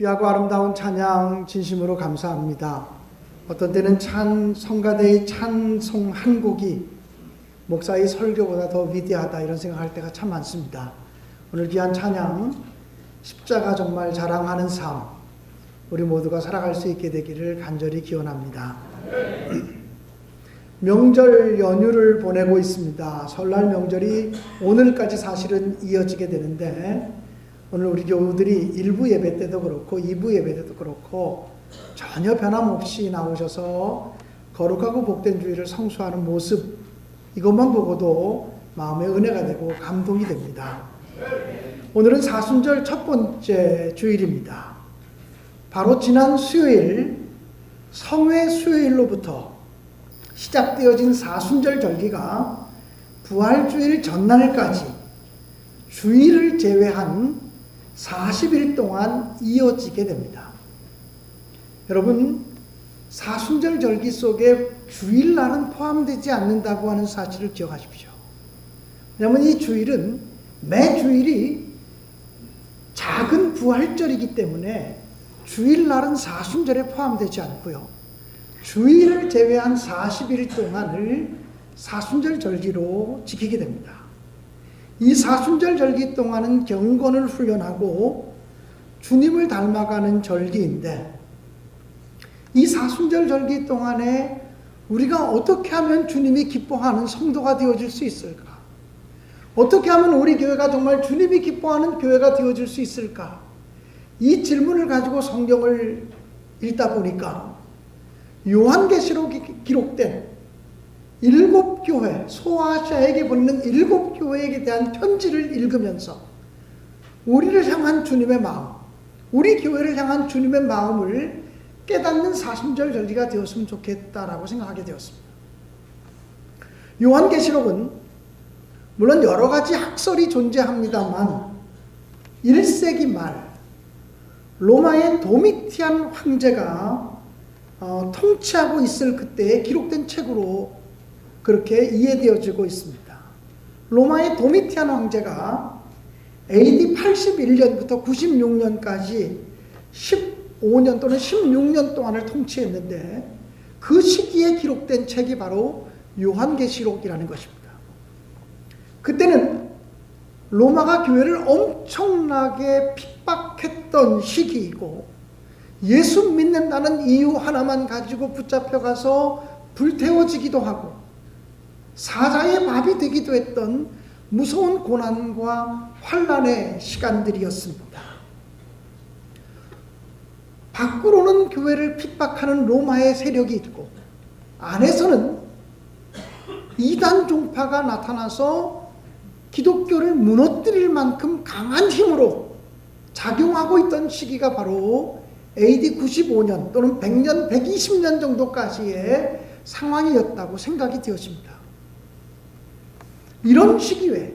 귀하고 아름다운 찬양 진심으로 감사합니다. 어떤 때는 성가대의 찬송 한 곡이 목사의 설교보다 더 위대하다 이런 생각할 때가 참 많습니다. 오늘 귀한 찬양 십자가 정말 자랑하는 삶 우리 모두가 살아갈 수 있게 되기를 간절히 기원합니다. 명절 연휴를 보내고 있습니다. 설날 명절이 오늘까지 사실은 이어지게 되는데 오늘 우리 교우들이 1부 예배 때도 그렇고 2부 예배 때도 그렇고 전혀 변함없이 나오셔서 거룩하고 복된 주일을 성수하는 모습 이것만 보고도 마음의 은혜가 되고 감동이 됩니다. 오늘은 사순절 첫 번째 주일입니다. 바로 지난 수요일 성회 수요일로부터 시작되어진 사순절 절기가 부활주일 전날까지 주일을 제외한 40일 동안 이어지게 됩니다. 여러분, 사순절 절기 속에 주일날은 포함되지 않는다고 하는 사실을 기억하십시오. 왜냐하면 이 주일은 매 주일이 작은 부활절이기 때문에 주일날은 사순절에 포함되지 않고요. 주일을 제외한 40일 동안을 사순절 절기로 지키게 됩니다. 이 사순절 절기 동안은 경건을 훈련하고 주님을 닮아가는 절기인데 이 사순절 절기 동안에 우리가 어떻게 하면 주님이 기뻐하는 성도가 되어질 수 있을까? 어떻게 하면 우리 교회가 정말 주님이 기뻐하는 교회가 되어질 수 있을까? 이 질문을 가지고 성경을 읽다 보니까 요한계시록에 기록된 7교회, 소아시아에게 보내는 7교회에 대한 편지를 읽으면서 우리를 향한 주님의 마음, 우리 교회를 향한 주님의 마음을 깨닫는 사순절 절기가 되었으면 좋겠다라고 생각하게 되었습니다. 요한계시록은 물론 여러 가지 학설이 존재합니다만 1세기 말 로마의 도미티안 황제가 통치하고 있을 그때에 기록된 책으로 그렇게 이해되어지고 있습니다. 로마의 도미티안 황제가 AD 81년부터 96년까지 15년 또는 16년 동안을 통치했는데 그 시기에 기록된 책이 바로 요한계시록이라는 것입니다. 그때는 로마가 교회를 엄청나게 핍박했던 시기이고 예수 믿는다는 이유 하나만 가지고 붙잡혀가서 불태워지기도 하고 사자의 밥이 되기도 했던 무서운 고난과 환난의 시간들이었습니다. 밖으로는 교회를 핍박하는 로마의 세력이 있고 안에서는 이단 종파가 나타나서 기독교를 무너뜨릴 만큼 강한 힘으로 작용하고 있던 시기가 바로 AD 95년 또는 100년, 120년 정도까지의 상황이었다고 생각이 되어집니다. 이런 시기에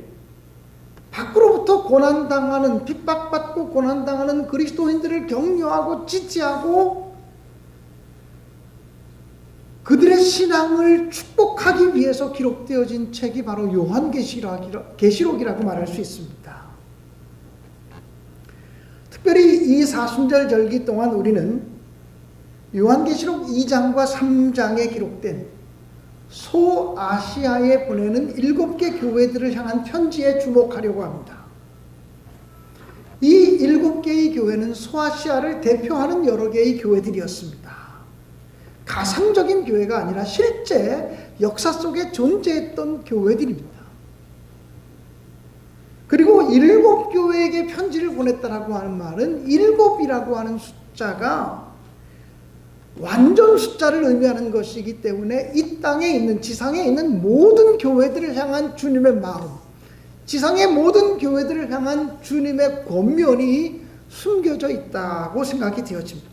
밖으로부터 고난당하는, 핍박받고 고난당하는 그리스도인들을 격려하고 지지하고 그들의 신앙을 축복하기 위해서 기록되어진 책이 바로 요한계시록이라고 말할 수 있습니다. 특별히 이 사순절 절기 동안 우리는 요한계시록 2장과 3장에 기록된 소아시아에 보내는 7개 교회들을 향한 편지에 주목하려고 합니다. 이 7개의 교회는 소아시아를 대표하는 여러 개의 교회들이었습니다. 가상적인 교회가 아니라 실제 역사 속에 존재했던 교회들입니다. 그리고 7교회에게 편지를 보냈다라고 하는 말은 7이라고 하는 숫자가 완전 숫자를 의미하는 것이기 때문에 이 땅에 있는, 지상에 있는 모든 교회들을 향한 주님의 마음, 지상의 모든 교회들을 향한 주님의 권면이 숨겨져 있다고 생각이 되어집니다.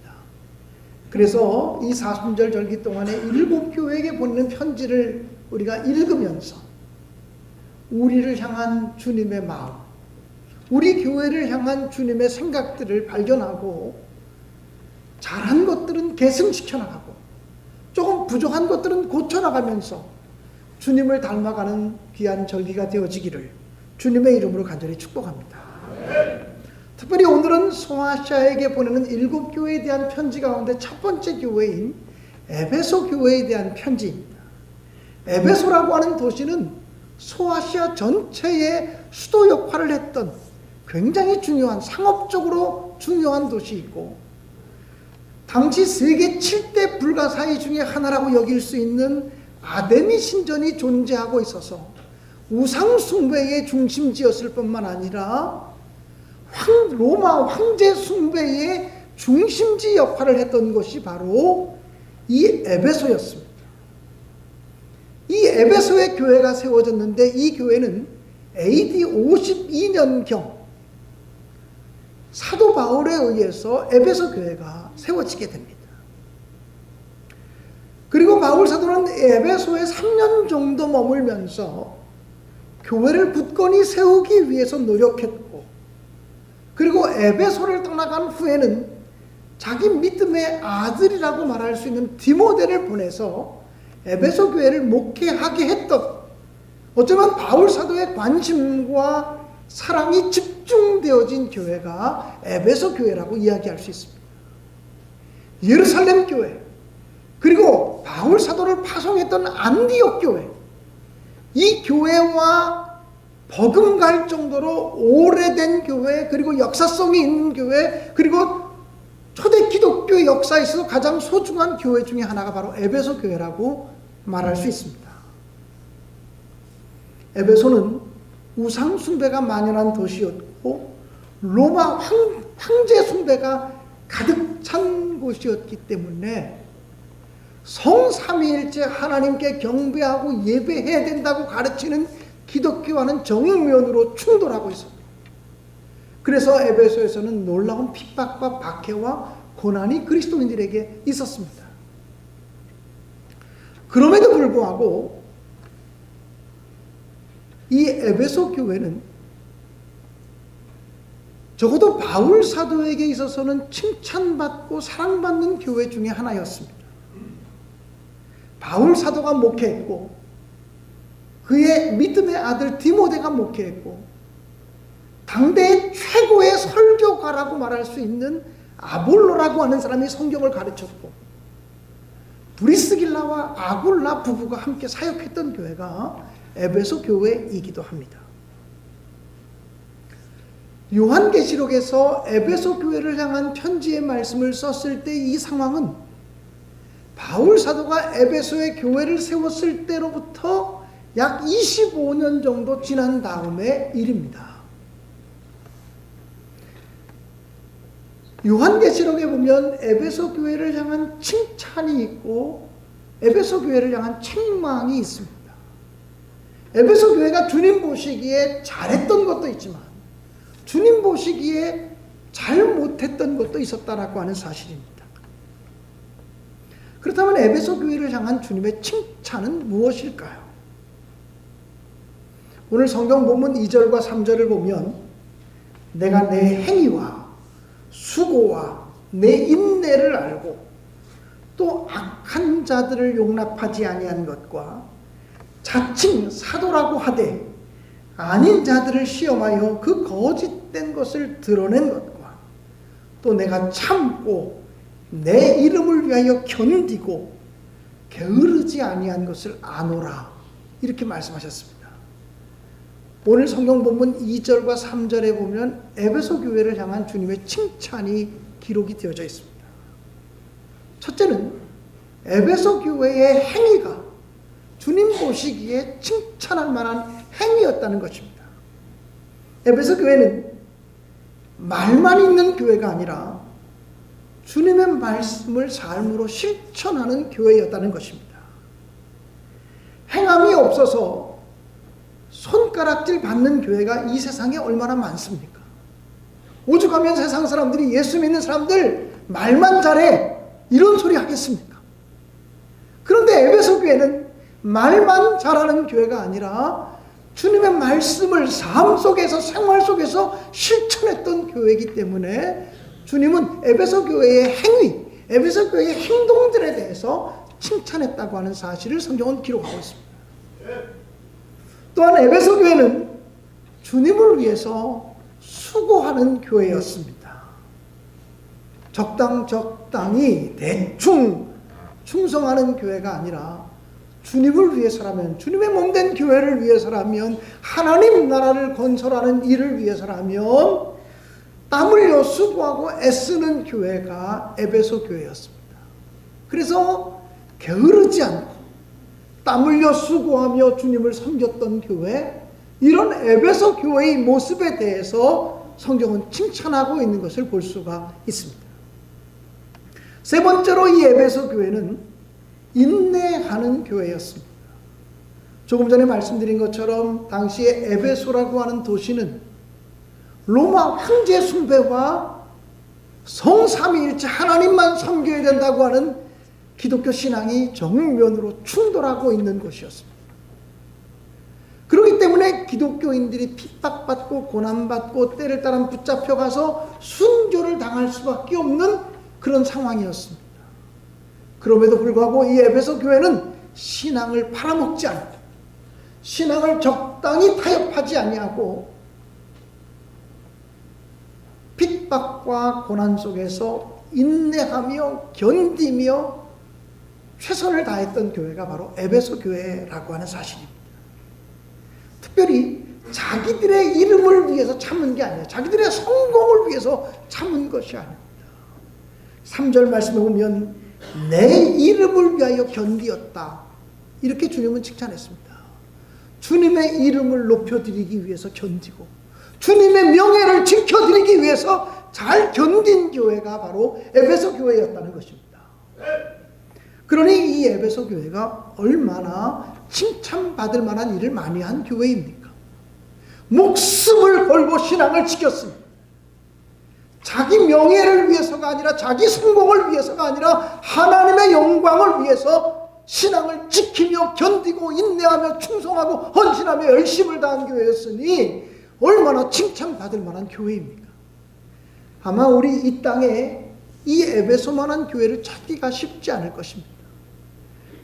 그래서 이 사순절 절기 동안에 7교회에게 보내는 편지를 우리가 읽으면서 우리를 향한 주님의 마음, 우리 교회를 향한 주님의 생각들을 발견하고 잘한 것들은 계승시켜 나가고 조금 부족한 것들은 고쳐나가면서 주님을 닮아가는 귀한 절기가 되어지기를 주님의 이름으로 간절히 축복합니다. 특별히 오늘은 소아시아에게 보내는 7교회에 대한 편지 가운데 첫 번째 교회인 에베소 교회에 대한 편지입니다. 에베소라고 하는 도시는 소아시아 전체의 수도 역할을 했던 굉장히 중요한, 상업적으로 중요한 도시이고, 당시 세계 7대 불가사의 중에 하나라고 여길 수 있는 아데미 신전이 존재하고 있어서 우상 숭배의 중심지였을 뿐만 아니라 로마 황제 숭배의 중심지 역할을 했던 것이 바로 이 에베소였습니다. 이 에베소의 교회가 세워졌는데, 이 교회는 AD 52년경 사도 바울에 의해서 에베소 교회가 세워지게 됩니다. 그리고 바울 사도는 에베소에 3년 정도 머물면서 교회를 굳건히 세우기 위해서 노력했고, 그리고 에베소를 떠나간 후에는 자기 믿음의 아들이라고 말할 수 있는 디모데를 보내서 에베소 교회를 목회하게 했던, 어쩌면 바울 사도의 관심과 사랑이 집중되어진 교회가 에베소 교회라고 이야기할 수 있습니다. 예루살렘 교회, 그리고 바울 사도를 파송했던 안디옥 교회, 이 교회와 버금갈 정도로 오래된 교회, 그리고 역사성이 있는 교회, 그리고 초대 기독교 역사에 있어서 가장 소중한 교회 중에 하나가 바로 에베소 교회라고 말할 수 있습니다. 에베소는 우상 숭배가 만연한 도시였고, 로마 황제 숭배가 가득 찬 곳이었기 때문에 성삼위일체 하나님께 경배하고 예배해야 된다고 가르치는 기독교와는 정면으로 충돌하고 있습니다. 그래서 에베소에서는 놀라운 핍박과 박해와 고난이 그리스도인들에게 있었습니다. 그럼에도 불구하고 이 에베소 교회는 적어도 바울 사도에게 있어서는 칭찬받고 사랑받는 교회 중에 하나였습니다. 바울 사도가 목회했고, 그의 믿음의 아들 디모데가 목회했고, 당대의 최고의 설교가라고 말할 수 있는 아볼로라고 하는 사람이 성경을 가르쳤고, 브리스길라와 아굴라 부부가 함께 사역했던 교회가 에베소 교회이기도 합니다. 요한계시록에서 에베소 교회를 향한 편지의 말씀을 썼을 때 이 상황은 바울 사도가 에베소의 교회를 세웠을 때로부터 약 25년 정도 지난 다음의 일입니다. 요한계시록에 보면 에베소 교회를 향한 칭찬이 있고 에베소 교회를 향한 책망이 있습니다. 에베소 교회가 주님 보시기에 잘했던 것도 있지만 주님 보시기에 잘못했던 것도 있었다라고 하는 사실입니다. 그렇다면 에베소 교회를 향한 주님의 칭찬은 무엇일까요? 오늘 성경 본문 2절과 3절을 보면 내가 내 행위와 수고와 내 인내를 알고 또 악한 자들을 용납하지 아니한 것과 자칭 사도라고 하되 아닌 자들을 시험하여 그 거짓된 것을 드러낸 것과 또 내가 참고 내 이름을 위하여 견디고 게으르지 아니한 것을 아노라, 이렇게 말씀하셨습니다. 오늘 성경 본문 2절과 3절에 보면 에베소 교회를 향한 주님의 칭찬이 기록이 되어져 있습니다. 첫째는 에베소 교회의 행위가 주님 보시기에 칭찬할 만한 행위였다는 것입니다. 에베소 교회는 말만 있는 교회가 아니라 주님의 말씀을 삶으로 실천하는 교회였다는 것입니다. 행함이 없어서 손가락질 받는 교회가 이 세상에 얼마나 많습니까? 오죽하면 세상 사람들이 예수 믿는 사람들 말만 잘해 이런 소리 하겠습니까? 그런데 에베소 교회는 말만 잘하는 교회가 아니라 주님의 말씀을 삶 속에서, 생활 속에서 실천했던 교회이기 때문에 주님은 에베소 교회의 행위, 에베소 교회의 행동들에 대해서 칭찬했다고 하는 사실을 성경은 기록하고 있습니다. 또한 에베소 교회는 주님을 위해서 수고하는 교회였습니다. 적당히 대충 충성하는 교회가 아니라 주님을 위해서라면, 주님의 몸된 교회를 위해서라면, 하나님 나라를 건설하는 일을 위해서라면 땀 흘려 수고하고 애쓰는 교회가 에베소 교회였습니다. 그래서 게으르지 않고 땀 흘려 수고하며 주님을 섬겼던 교회, 이런 에베소 교회의 모습에 대해서 성경은 칭찬하고 있는 것을 볼 수가 있습니다. 세 번째로 이 에베소 교회는 인내하는 교회였습니다. 조금 전에 말씀드린 것처럼 당시에 에베소라고 하는 도시는 로마 황제 숭배와 성삼위일체 하나님만 섬겨야 된다고 하는 기독교 신앙이 정면으로 충돌하고 있는 곳이었습니다. 그렇기 때문에 기독교인들이 핍박받고 고난받고 때를 따라 붙잡혀가서 순교를 당할 수밖에 없는 그런 상황이었습니다. 그럼에도 불구하고 이 에베소 교회는 신앙을 팔아먹지 않고 신앙을 적당히 타협하지 아니하고 핍박과 고난 속에서 인내하며 견디며 최선을 다했던 교회가 바로 에베소 교회라고 하는 사실입니다. 특별히 자기들의 이름을 위해서 참은 게 아니라 자기들의 성공을 위해서 참은 것이 아닙니다. 3절 말씀에 보면 내 이름을 위하여 견디었다, 이렇게 주님은 칭찬했습니다. 주님의 이름을 높여드리기 위해서 견디고 주님의 명예를 지켜드리기 위해서 잘 견딘 교회가 바로 에베소 교회였다는 것입니다. 그러니 이 에베소 교회가 얼마나 칭찬받을 만한 일을 많이 한 교회입니까? 목숨을 걸고 신앙을 지켰습니다. 자기 명예를 위해서가 아니라 자기 성공을 위해서가 아니라 하나님의 영광을 위해서 신앙을 지키며 견디고 인내하며 충성하고 헌신하며 열심을 다한 교회였으니 얼마나 칭찬받을 만한 교회입니까? 아마 우리 이 땅에 이 에베소만한 교회를 찾기가 쉽지 않을 것입니다.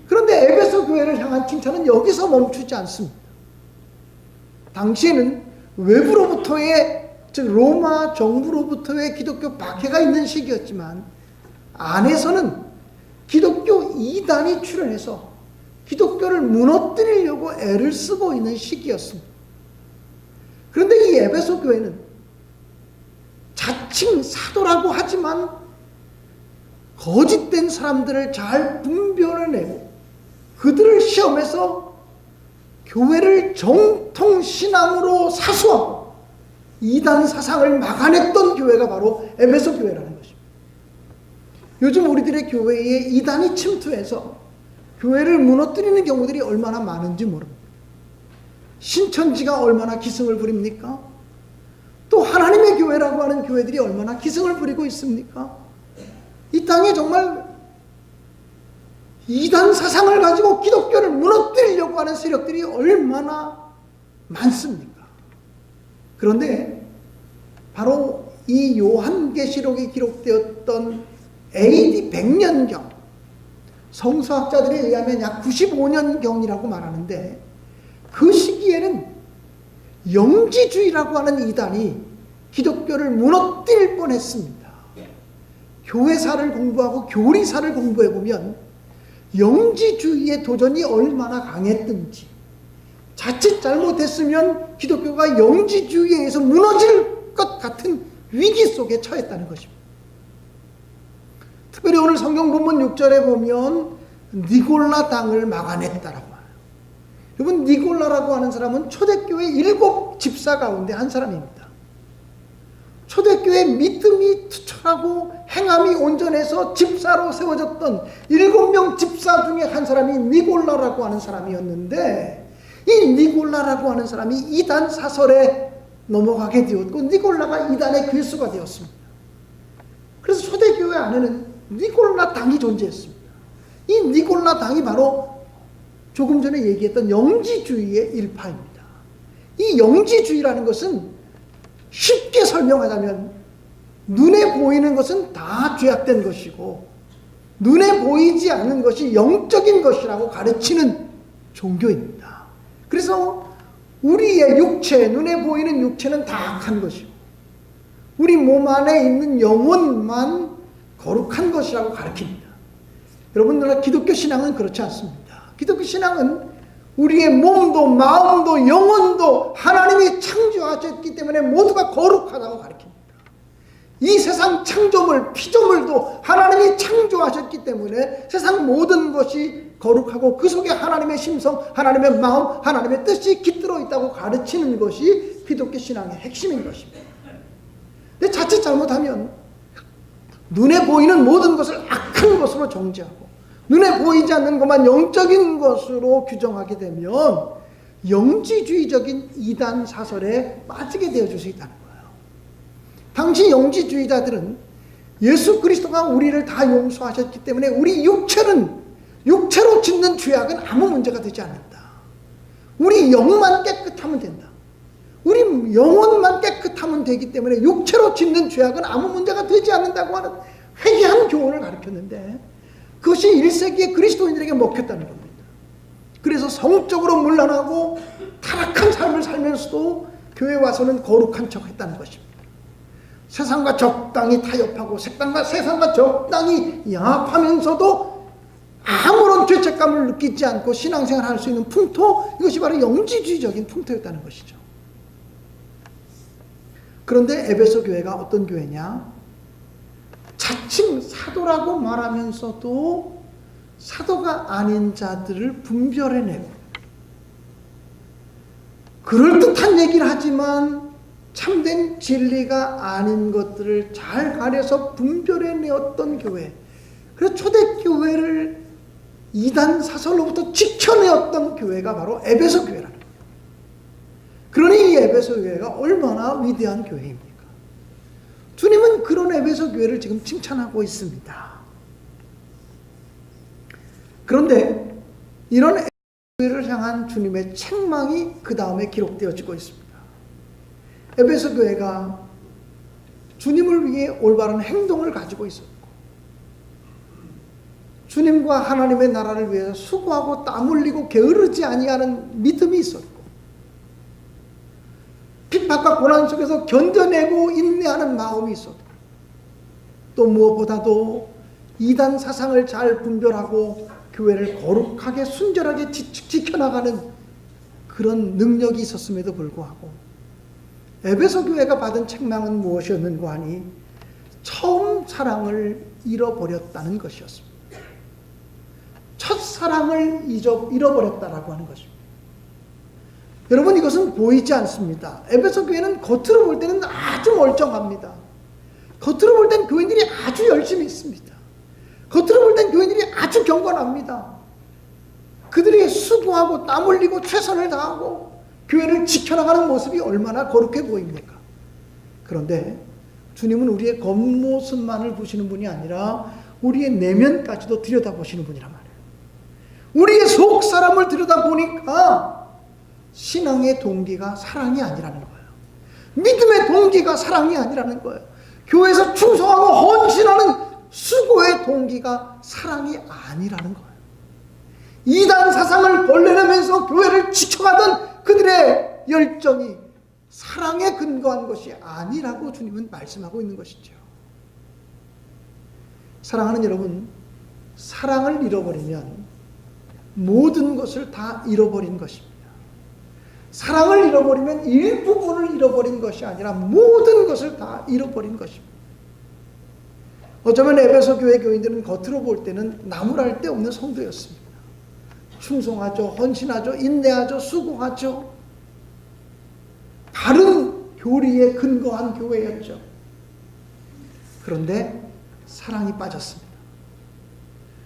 그런데 에베소 교회를 향한 칭찬은 여기서 멈추지 않습니다. 당시에는 외부로부터의, 즉 로마 정부로부터의 기독교 박해가 있는 시기였지만 안에서는 기독교 이단이 출현해서 기독교를 무너뜨리려고 애를 쓰고 있는 시기였습니다. 그런데 이 에베소 교회는 자칭 사도라고 하지만 거짓된 사람들을 잘 분별해내고 그들을 시험해서 교회를 정통신앙으로 사수하고 이단 사상을 막아냈던 교회가 바로 에베소 교회라는 것입니다. 요즘 우리들의 교회에 이단이 침투해서 교회를 무너뜨리는 경우들이 얼마나 많은지 모릅니다. 신천지가 얼마나 기승을 부립니까? 또 하나님의 교회라고 하는 교회들이 얼마나 기승을 부리고 있습니까? 이 땅에 정말 이단 사상을 가지고 기독교를 무너뜨리려고 하는 세력들이 얼마나 많습니까? 그런데 바로 이 요한계시록에 기록되었던 AD 100년경, 성서학자들에 의하면 약 95년경이라고 말하는데, 그 시기에는 영지주의라고 하는 이단이 기독교를 무너뜨릴 뻔했습니다. 교회사를 공부하고 교리사를 공부해보면 영지주의의 도전이 얼마나 강했든지, 자칫 잘못했으면 기독교가 영지주의에 의해서 무너질 것 같은 위기 속에 처했다는 것입니다. 특별히 오늘 성경 본문 6절에 보면 니골라 당을 막아냈다라고 해요. 여러분, 니골라라고 하는 사람은 초대교회 7 집사 가운데 한 사람입니다. 초대교회 믿음이 투철하고 행함이 온전해서 집사로 세워졌던 7명 집사 중에 한 사람이 니골라라고 하는 사람이었는데, 이 니골라라고 하는 사람이 이단 사설에 넘어가게 되었고 니골라가 이단의 괴수가 되었습니다. 그래서 초대교회 안에는 니골라 당이 존재했습니다. 이 니골라 당이 바로 조금 전에 얘기했던 영지주의의 일파입니다. 이 영지주의라는 것은 쉽게 설명하자면 눈에 보이는 것은 다 죄악된 것이고 눈에 보이지 않는 것이 영적인 것이라고 가르치는 종교입니다. 그래서 우리의 육체, 눈에 보이는 육체는 다 악한 것이고 우리 몸 안에 있는 영혼만 거룩한 것이라고 가르칩니다. 여러분들, 기독교 신앙은 그렇지 않습니다. 기독교 신앙은 우리의 몸도 마음도 영혼도 하나님이 창조하셨기 때문에 모두가 거룩하다고 가르칩니다. 이 세상 창조물, 피조물도 하나님이 창조하셨기 때문에 세상 모든 것이 거룩하고 그 속에 하나님의 심성, 하나님의 마음, 하나님의 뜻이 깃들어 있다고 가르치는 것이 기독교 신앙의 핵심인 것입니다. 근데 자칫 잘못하면 눈에 보이는 모든 것을 악한 것으로 정죄하고 눈에 보이지 않는 것만 영적인 것으로 규정하게 되면 영지주의적인 이단 사설에 빠지게 되어줄 수 있다는 거예요. 당시 영지주의자들은 예수 그리스도가 우리를 다 용서하셨기 때문에 우리 육체로 짓는 죄악은 아무 문제가 되지 않는다. 우리 영만 깨끗하면 된다. 우리 영혼만 깨끗하면 되기 때문에 육체로 짓는 죄악은 아무 문제가 되지 않는다고 하는 회개한 교훈을 가르쳤는데 그것이 1세기의 그리스도인들에게 먹혔다는 겁니다. 그래서 성적으로 문란하고 타락한 삶을 살면서도 교회 와서는 거룩한 척 했다는 것입니다. 세상과 적당히 타협하고 세상과 적당히 양합하면서도 아무런 죄책감을 느끼지 않고 신앙생활을 할 수 있는 풍토, 이것이 바로 영지주의적인 풍토였다는 것이죠. 그런데 에베소 교회가 어떤 교회냐? 자칭 사도라고 말하면서도 사도가 아닌 자들을 분별해내고 그럴듯한 얘기를 하지만 참된 진리가 아닌 것들을 잘 가려서 분별해내었던 교회, 그래서 초대교회를 이단 사설로부터 지켜내었던 교회가 바로 에베소 교회라는 거예요. 그러니 이 에베소 교회가 얼마나 위대한 교회입니까? 주님은 그런 에베소 교회를 지금 칭찬하고 있습니다. 그런데 이런 에베소 교회를 향한 주님의 책망이 그 다음에 기록되어지고 있습니다. 에베소 교회가 주님을 위해 올바른 행동을 가지고 있었고 주님과 하나님의 나라를 위해서 수고하고 땀 흘리고 게으르지 아니하는 믿음이 있었고 핍박과 고난 속에서 견뎌내고 인내하는 마음이 있었고 또 무엇보다도 이단 사상을 잘 분별하고 교회를 거룩하게 순결하게 지켜나가는 그런 능력이 있었음에도 불구하고 에베소 교회가 받은 책망은 무엇이었는가 하니 처음 사랑을 잃어버렸다는 것이었습니다. 첫사랑을 잃어버렸다라고 하는 것입니다. 여러분, 이것은 보이지 않습니다. 에베소 교회는 겉으로 볼 때는 아주 멀쩡합니다. 겉으로 볼 때는 교인들이 아주 열심히 있습니다. 겉으로 볼 때는 교인들이 아주 경건합니다. 그들이 수고하고 땀 흘리고 최선을 다하고 교회를 지켜나가는 모습이 얼마나 거룩해 보입니까? 그런데 주님은 우리의 겉모습만을 보시는 분이 아니라 우리의 내면까지도 들여다보시는 분이란 말이에요. 우리의 속 사람을 들여다보니까 신앙의 동기가 사랑이 아니라는 거예요. 믿음의 동기가 사랑이 아니라는 거예요. 교회에서 충성하고 헌신하는 수고의 동기가 사랑이 아니라는 거예요. 이단 사상을 벌레내면서 교회를 지켜가던 그들의 열정이 사랑에 근거한 것이 아니라고 주님은 말씀하고 있는 것이죠. 사랑하는 여러분, 사랑을 잃어버리면 모든 것을 다 잃어버린 것입니다. 사랑을 잃어버리면 일부분을 잃어버린 것이 아니라 모든 것을 다 잃어버린 것입니다. 어쩌면 에베소 교회 교인들은 겉으로 볼 때는 나무랄 데 없는 성도였습니다. 충성하죠, 헌신하죠, 인내하죠, 수고하죠. 바른 교리에 근거한 교회였죠. 그런데 사랑이 빠졌습니다.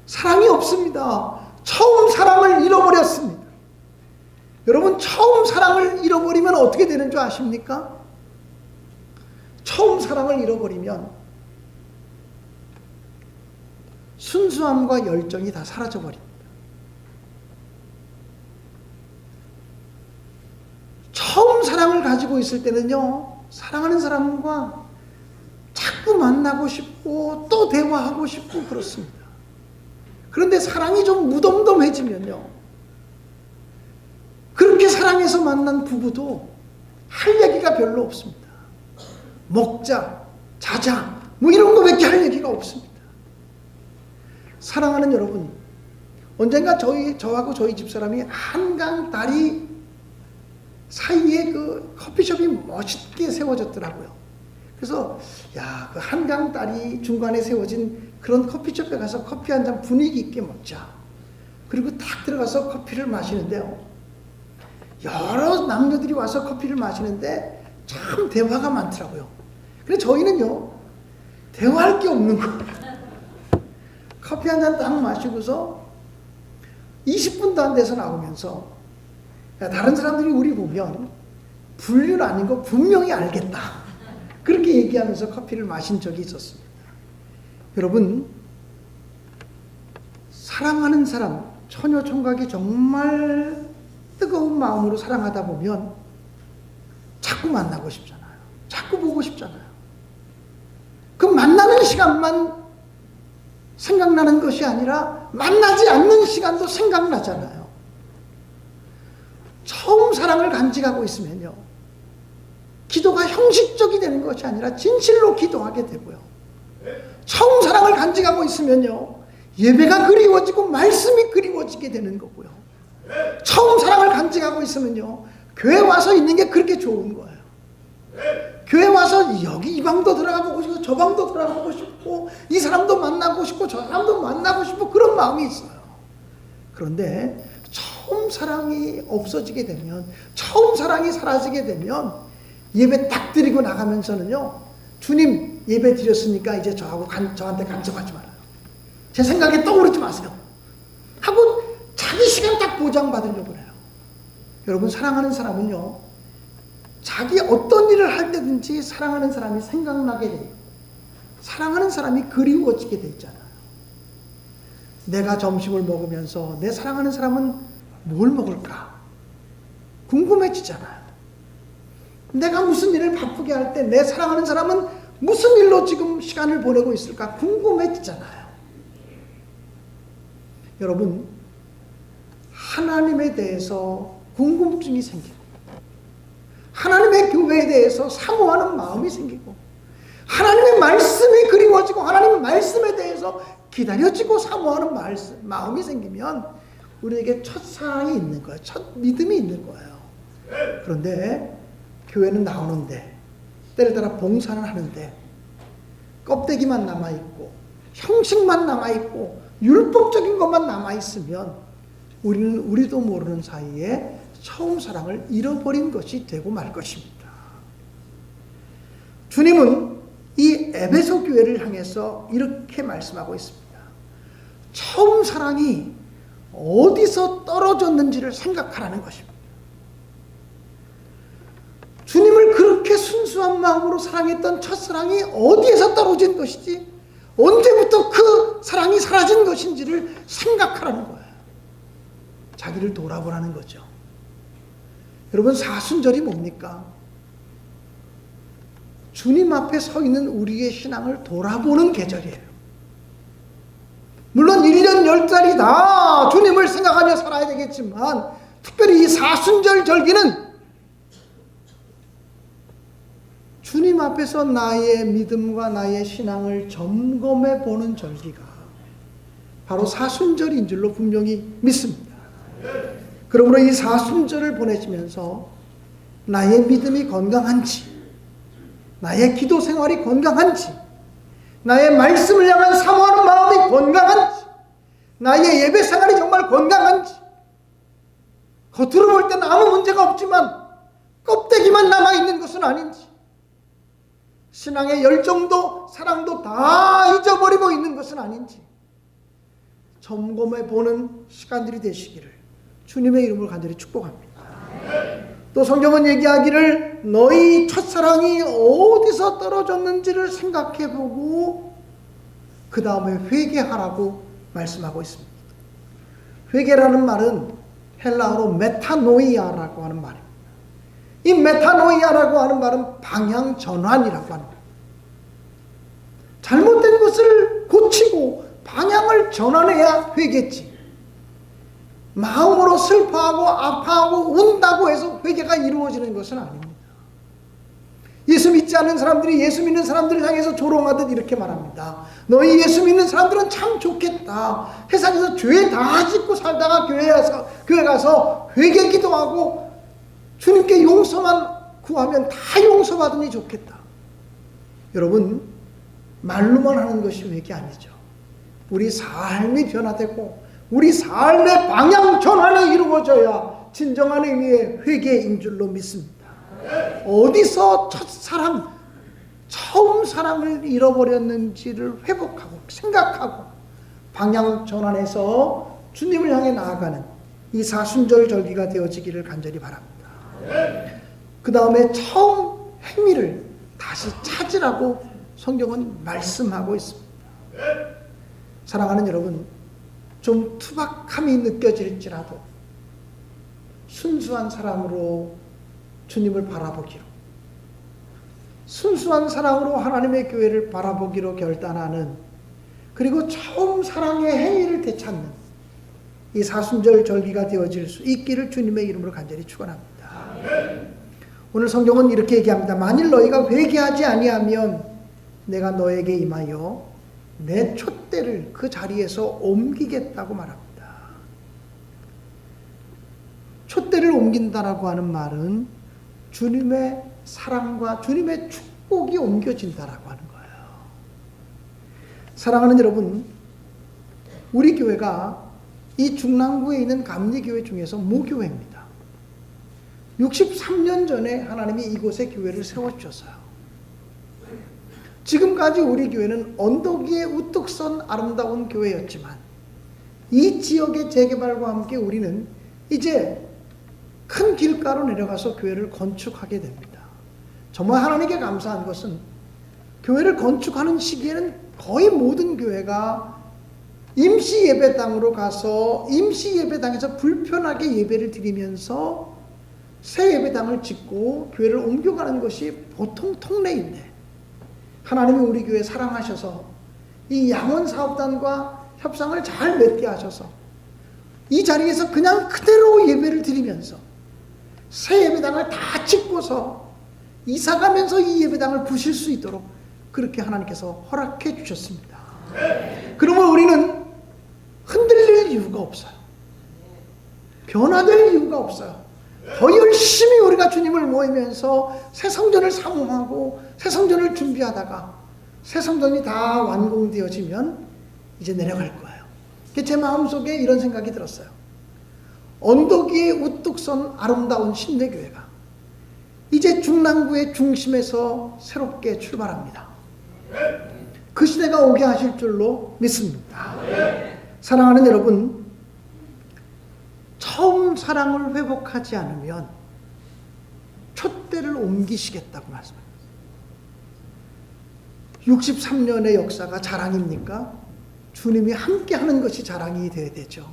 사랑이 없습니다. 처음 사랑을 잃어버렸습니다. 여러분, 처음 사랑을 잃어버리면 어떻게 되는 줄 아십니까? 처음 사랑을 잃어버리면 순수함과 열정이 다 사라져버립니다. 처음 사랑을 가지고 있을 때는요, 사랑하는 사람과 자꾸 만나고 싶고 또 대화하고 싶고 그렇습니다. 그런데 사랑이 좀 무덤덤해지면요, 그렇게 사랑해서 만난 부부도 할 얘기가 별로 없습니다. 먹자, 자자, 뭐 이런 거밖에 할 얘기가 없습니다. 사랑하는 여러분, 언젠가 저하고 저희 집사람이 한강 다리 사이에 그 커피숍이 멋있게 세워졌더라고요. 그래서 야, 그 한강 다리 중간에 세워진 그런 커피숍에 가서 커피 한 잔 분위기 있게 먹자. 그리고 딱 들어가서 커피를 마시는데요, 여러 남녀들이 와서 커피를 마시는데 참 대화가 많더라고요. 그래서 저희는요, 대화할 게 없는 거예요. 커피 한 잔 딱 마시고서 20분도 안 돼서 나오면서, 다른 사람들이 우리 보면 불륜 아닌 거 분명히 알겠다, 그렇게 얘기하면서 커피를 마신 적이 있었습니다. 여러분, 사랑하는 사람, 처녀 총각이 정말 뜨거운 마음으로 사랑하다 보면 자꾸 만나고 싶잖아요. 자꾸 보고 싶잖아요. 그 만나는 시간만 생각나는 것이 아니라 만나지 않는 시간도 생각나잖아요. 처음 사랑을 간직하고 있으면요, 기도가 형식적이 되는 것이 아니라 진실로 기도하게 되고요, 처음 사랑을 간직하고 있으면요, 예배가 그리워지고 말씀이 그리워지게 되는 거고요, 처음 사랑을 간직하고 있으면요, 교회 와서 있는 게 그렇게 좋은 거예요. 교회 와서 여기 이 방도 들어가 보고 싶고 저 방도 들어가 보고 싶고 이 사람도 만나고 싶고 저 사람도 만나고 싶고 그런 마음이 있어요. 그런데 처음 사랑이 없어지게 되면, 처음 사랑이 사라지게 되면 예배 딱 드리고 나가면서는요, 주님 예배 드렸으니까 이제 저한테 간섭하지 말아요, 제 생각에 떠오르지 마세요 하고 자기 시간 딱 보장받으려고 해요. 여러분, 사랑하는 사람은요, 자기 어떤 일을 할 때든지 사랑하는 사람이 생각나게 돼요. 사랑하는 사람이 그리워지게 돼 있잖아요. 내가 점심을 먹으면서 내 사랑하는 사람은 뭘 먹을까 궁금해지잖아요. 내가 무슨 일을 바쁘게 할 때 내 사랑하는 사람은 무슨 일로 지금 시간을 보내고 있을까 궁금해지잖아요. 여러분, 하나님에 대해서 궁금증이 생기고, 하나님의 교회에 대해서 사모하는 마음이 생기고, 하나님의 말씀이 그리워지고, 하나님의 말씀에 대해서 기다려지고 사모하는 마음이 생기면 우리에게 첫사랑이 있는 거예요. 첫 믿음이 있는 거예요. 그런데 교회는 나오는데, 때를 따라 봉사는 하는데 껍데기만 남아있고 형식만 남아있고 율법적인 것만 남아있으면 우리는 우리도 모르는 사이에 처음 사랑을 잃어버린 것이 되고 말 것입니다. 주님은 이 에베소 교회를 향해서 이렇게 말씀하고 있습니다. 처음 사랑이 어디서 떨어졌는지를 생각하라는 것입니다. 주님을 그렇게 순수한 마음으로 사랑했던 첫사랑이 어디에서 떨어진 것이지, 언제부터 그 사랑이 사라진 것인지를 생각하라는 거예요. 자기를 돌아보라는 거죠. 여러분, 사순절이 뭡니까? 주님 앞에 서 있는 우리의 신앙을 돌아보는 계절이에요. 물론 1년 10달이 다 주님을 생각하며 살아야 되겠지만, 특별히 이 사순절 절기는 주님 앞에서 나의 믿음과 나의 신앙을 점검해 보는 절기가 바로 사순절인 줄로 분명히 믿습니다. 그러므로 이 사순절을 보내시면서 나의 믿음이 건강한지, 나의 기도 생활이 건강한지, 나의 말씀을 향한 사모하는 마음이 건강한지, 나의 예배 생활이 정말 건강한지, 겉으로 볼 때는 아무 문제가 없지만 껍데기만 남아있는 것은 아닌지, 신앙의 열정도 사랑도 다 잊어버리고 있는 것은 아닌지 점검해 보는 시간들이 되시기를 주님의 이름으로 간절히 축복합니다. 또 성경은 얘기하기를 너희 첫사랑이 어디서 떨어졌는지를 생각해보고 그 다음에 회개하라고 말씀하고 있습니다. 회개라는 말은 헬라어로 메타노이아라고 하는 말입니다. 이 메타노이아라고 하는 말은 방향 전환이라고 하는 거예요. 잘못된 것을 고치고 방향을 전환해야 회개지, 마음으로 슬퍼하고 아파하고 운다고 해서 회개가 이루어지는 것은 아닙니다. 예수 믿지 않는 사람들이 예수 믿는 사람들을 향해서 조롱하듯 이렇게 말합니다. 너희 예수 믿는 사람들은 참 좋겠다. 세상에서 죄 다 짓고 살다가 교회 가서 회개 기도하고 주님께 용서만 구하면 다 용서받으니 좋겠다. 여러분, 말로만 하는 것이 회개 아니죠. 우리 삶이 변화되고 우리 삶의 방향 전환이 이루어져야 진정한 의미의 회개인 줄로 믿습니다. 어디서 첫사랑, 처음 사랑을 잃어버렸는지를 회복하고 생각하고 방향 전환해서 주님을 향해 나아가는 이 사순절 절기가 되어지기를 간절히 바랍니다. 그 다음에 처음 행위를 다시 찾으라고 성경은 말씀하고 있습니다. 사랑하는 여러분, 좀 투박함이 느껴질지라도 순수한 사랑으로 주님을 바라보기로, 순수한 사랑으로 하나님의 교회를 바라보기로 결단하는, 그리고 처음 사랑의 행위를 되찾는 이 사순절 절기가 되어질 수 있기를 주님의 이름으로 간절히 축원합니다. 오늘 성경은 이렇게 얘기합니다. 만일 너희가 회개하지 아니하면 내가 너에게 임하여 내 촛대를 그 자리에서 옮기겠다고 말합니다. 촛대를 옮긴다라고 하는 말은 주님의 사랑과 주님의 축복이 옮겨진다라고 하는 거예요. 사랑하는 여러분, 우리 교회가 이 중랑구에 있는 감리교회 중에서 모교회입니다. 63년 전에 하나님이 이곳에 교회를 세워주셨어요. 지금까지 우리 교회는 언덕 위에 우뚝 선 아름다운 교회였지만 이 지역의 재개발과 함께 우리는 이제 큰 길가로 내려가서 교회를 건축하게 됩니다. 정말 하나님께 감사한 것은 교회를 건축하는 시기에는 거의 모든 교회가 임시 예배당으로 가서 임시 예배당에서 불편하게 예배를 드리면서 새 예배당을 짓고 교회를 옮겨가는 것이 보통 통례인데, 하나님이 우리 교회 사랑하셔서 이 양원사업단과 협상을 잘 맺게 하셔서 이 자리에서 그냥 그대로 예배를 드리면서 새 예배당을 다 짓고서 이사가면서 이 예배당을 부실 수 있도록 그렇게 하나님께서 허락해 주셨습니다. 그러면 우리는 흔들릴 이유가 없어요. 변화될 이유가 없어요. 더 열심히 우리가 주님을 모이면서 새 성전을 사모하고 새 성전을 준비하다가 새 성전이 다 완공되어지면 이제 내려갈 거예요. 제 마음속에 이런 생각이 들었어요. 언덕 위에 우뚝 선 아름다운 신대교회가 이제 중랑구의 중심에서 새롭게 출발합니다. 그 시대가 오게 하실 줄로 믿습니다. 사랑하는 여러분, 처음 사랑을 회복하지 않으면 촛대를 옮기시겠다고 말씀합니다. 63년의 역사가 자랑입니까? 주님이 함께 하는 것이 자랑이 되어야 되죠.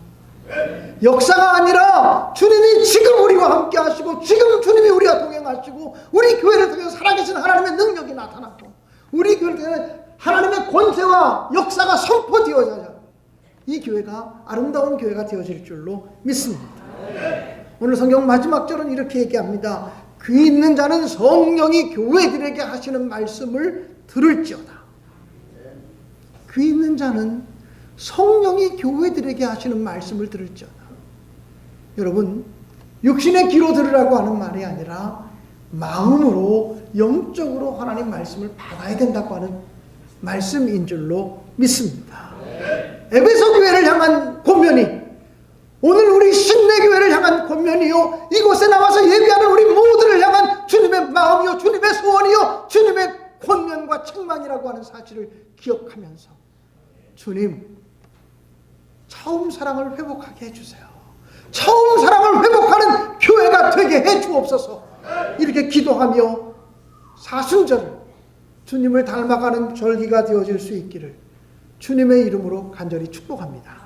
역사가 아니라 주님이 지금 우리와 함께 하시고 지금 주님이 우리와 동행하시고 우리 교회를 통해서 살아계신 하나님의 능력이 나타나고 우리 교회를 통해서 하나님의 권세와 역사가 선포되어져야 이 교회가 아름다운 교회가 되어질 줄로 믿습니다. 오늘 성경 마지막 절은 이렇게 얘기합니다. 귀 있는 자는 성령이 교회들에게 하시는 말씀을 들을지어다. 귀 있는 자는 성령이 교회들에게 하시는 말씀을 들을지어다. 여러분, 육신의 귀로 들으라고 하는 말이 아니라 마음으로 영적으로 하나님 말씀을 받아야 된다고 하는 말씀인 줄로 믿습니다. 에베소 교회를 향한 권면이 오늘 우리 신내교회를 향한 권면이요, 이곳에 나와서 예배하는 우리 모두를 향한 주님의 마음이요, 주님의 소원이요, 주님의 권면과 책망이라고 하는 사실을 기억하면서 주님, 처음 사랑을 회복하게 해주세요. 처음 사랑을 회복하는 교회가 되게 해주옵소서. 이렇게 기도하며 사순절 주님을 닮아가는 절기가 되어질 수 있기를 주님의 이름으로 간절히 축복합니다.